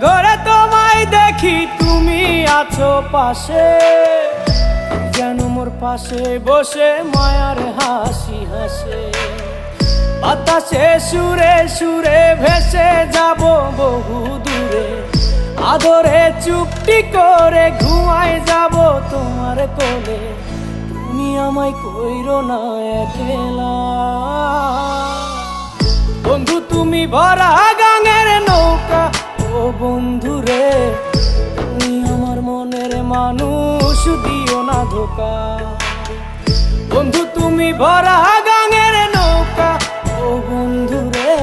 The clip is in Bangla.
ঘরে তোমায় দেখি তুমি আছো পাশে, যেন মোর পাশে বসে মায়ার হাসি হাসে। বাতাসে সুরে সুরে ভেসে যাব বহু দূরে, আদরে চুপটি করে ঘুমায় যাব তোমার কোলে। তুমি আমায় কইরো না একলা বন্ধু, তুমি ভরা গাঙের নৌকা। ও বন্ধু রে, তুমি আমার মনের মানুষ, দিও না ধোকা। বন্ধু তুমি ভরা গাঙের নৌকা, ও বন্ধু রে।